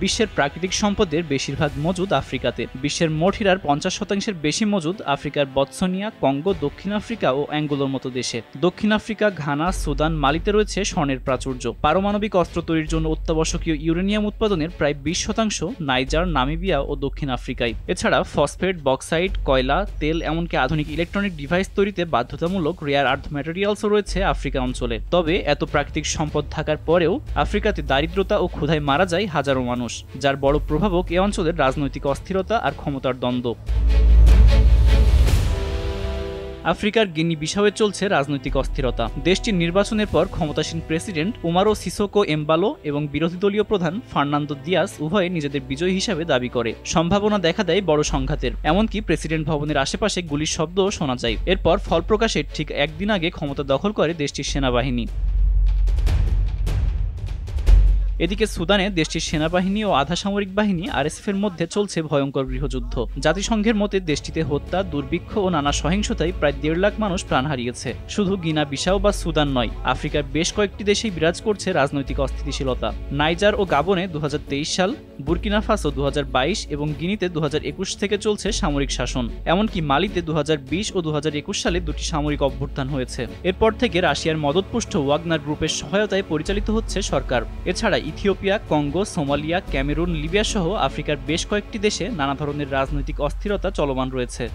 বিশ্বের প্রাকৃতিক সম্পদের বেশিরভাগ মজুদ আফ্রিকাতে। বিশ্বের মোট হীরার 50% বেশি মজুদ আফ্রিকার বতসোনিয়া, কঙ্গো, দক্ষিণ আফ্রিকা ও অ্যাঙ্গোলার মতো দেশে। দক্ষিণ আফ্রিকা, ঘানা, সুদান, মালিতে রয়েছে স্বর্ণের প্রাচুর্য। পারমাণবিক অস্ত্র তৈরির জন্য অত্যাবশ্যকীয় ইউরেনিয়াম উৎপাদনের প্রায় 20% নাইজার, নামিবিয়া ও দক্ষিণ আফ্রিকায়। এছাড়া ফসফেট, বক্সাইট, কয়লা, তেল এমনকি আধুনিক ইলেকট্রনিক ডিভাইস তৈরিতে বাধ্যতামূলক রেয়ার আর্থ ম্যাটেরিয়ালসও রয়েছে আফ্রিকা অঞ্চলে। তবে এত প্রাকৃতিক সম্পদ থাকার পরেও আফ্রিকাতে দারিদ্রতা ও ক্ষুধায় মারা যায় হাজারো মানুষ, যার বড় প্রভাবক এ অঞ্চলের রাজনৈতিক অস্থিরতা আর ক্ষমতার দ্বন্দ্ব। আফ্রিকার গিনি বিসাওয়ে চলছে রাজনৈতিক অস্থিরতা। দেশটির নির্বাচনের পর ক্ষমতাসীন প্রেসিডেন্ট উমারো সিসোকো এমবালো এবং বিরোধী দলীয় প্রধান ফার্নান্দো দিয়াস উভয়ে নিজেদের বিজয়ী হিসাবে দাবি করে। সম্ভাবনা দেখা দেয় বড় সংঘাতের, এমনকি প্রেসিডেন্ট ভবনের আশেপাশে গুলির শব্দও শোনা যায়। এরপর ফল প্রকাশের ঠিক একদিন আগে ক্ষমতা দখল করে দেশটির সেনাবাহিনী। এদিকে সুদানে দেশটির সেনাবাহিনী ও আধা সামরিক বাহিনী আরএসএফের মধ্যে চলছে ভয়ঙ্কর গৃহযুদ্ধ। জাতিসংঘের মতে দেশটিতে হত্যা, দুর্ভিক্ষ ও নানা সহিংসতায় প্রায় 1.5 লাখ মানুষ প্রাণ হারিয়েছে। শুধু গিনা বিসাও বা সুদান নয়, আফ্রিকার বেশ কয়েকটি দেশেই বিরাজ করছে রাজনৈতিক অস্থিতিশীলতা। নাইজার ও গাবনে 2023 সাল, বুর্কিনা ফাসো 2022 এবং গিনিতে 2021 থেকে চলছে সামরিক শাসন। এমনকি মালিতে 2020 ও 2021 সালে দুটি সামরিক অভ্যুত্থান হয়েছে। এরপর থেকে রাশিয়ার মদতপুষ্ট ওয়াগনার গ্রুপের সহায়তায় পরিচালিত হচ্ছে সরকার। এছাড়া Ethiopia, Congo, Somalia, Cameroon, Libya সহ আফ্রিকার বেশ কয়েকটি দেশে নানা ধরনের রাজনৈতিক অস্থিরতা চলমান রয়েছে।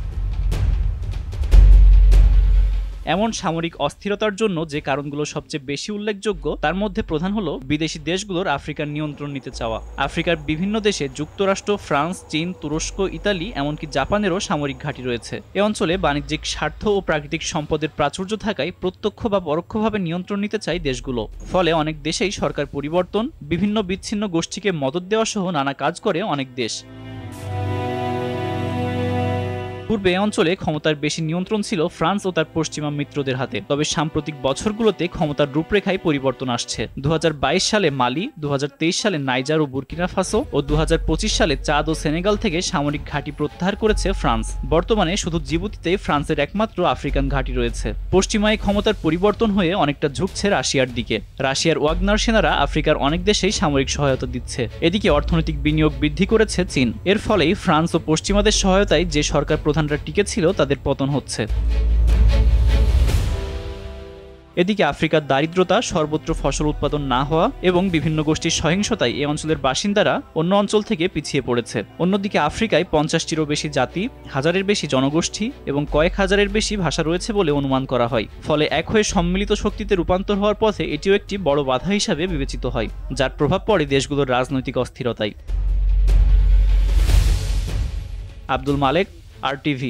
এমন সামরিক অস্থিরতার জন্য যে কারণগুলো সবচেয়ে বেশি উল্লেখযোগ্য তার মধ্যে প্রধান হলো বিদেশি দেশগুলোর আফ্রিকার নিয়ন্ত্রণ নিতে চাওয়া। আফ্রিকার বিভিন্ন দেশে যুক্তরাষ্ট্র, ফ্রান্স, চীন, তুরস্ক, ইতালি এমনকি জাপানেরও সামরিক ঘাঁটি রয়েছে। এ অঞ্চলে বাণিজ্যিক স্বার্থ ও প্রাকৃতিক সম্পদের প্রাচুর্য থাকায় প্রত্যক্ষ বা পরোক্ষভাবে নিয়ন্ত্রণ নিতে চায় দেশগুলো। ফলে অনেক দেশেই সরকার পরিবর্তন, বিভিন্ন বিচ্ছিন্ন গোষ্ঠীকে মদত দেওয়া সহ নানা কাজ করে অনেক দেশ। পূর্বে এ অঞ্চলে ক্ষমতার বেশি নিয়ন্ত্রণ ছিল ফ্রান্স ও তার পশ্চিমা মিত্রদের হাতে। তবে সাম্প্রতিক বছরগুলোতে ক্ষমতার রূপরেখায় পরিবর্তন আসছে। 2022 সালে মালি, 2023 সালে নাইজার ও বুর্কিনা ফাসো ও 2025 সালে চাদ ও সেনেগাল থেকে সামরিক ঘাঁটি প্রত্যাহার করেছে ফ্রান্স। বর্তমানে শুধু জিবুতিতে ফ্রান্সের একমাত্র আফ্রিকান ঘাঁটি রয়েছে। পশ্চিমায় ক্ষমতার পরিবর্তন হয়ে অনেকটা ঝুঁকছে রাশিয়ার দিকে। রাশিয়ার ওয়াগনার সেনারা আফ্রিকার অনেক দেশেই সামরিক সহায়তা দিচ্ছে। এদিকে অর্থনৈতিক বিনিয়োগ বৃদ্ধি করেছে চীন। এর ফলেই ফ্রান্স ও পশ্চিমাদের সহায়তায় যে সরকার প্রধানরা টিকে ছিল তাদের পতন হচ্ছে। এদিকে আফ্রিকার দারিদ্রতা, সর্বত্র ফসল উৎপাদন না হওয়া এবং বিভিন্ন গোষ্ঠীর সহিংসতায় এই অঞ্চলের বাসিন্দারা অন্য অঞ্চল থেকে পিছিয়ে পড়েছে। অন্যদিকে আফ্রিকায় 50টিরও বেশি জাতি, হাজারের বেশি জনগোষ্ঠী এবং কয়েক হাজারের বেশি ভাষা রয়েছে বলে অনুমান করা হয়। ফলে এক হয়ে সম্মিলিত শক্তিতে রূপান্তর হওয়ার পথে এটিও একটি বড় বাধা হিসাবে বিবেচিত হয়, যার প্রভাব পড়ে দেশগুলোর রাজনৈতিক অস্থিরতায়। আব্দুল মালেক, RTV।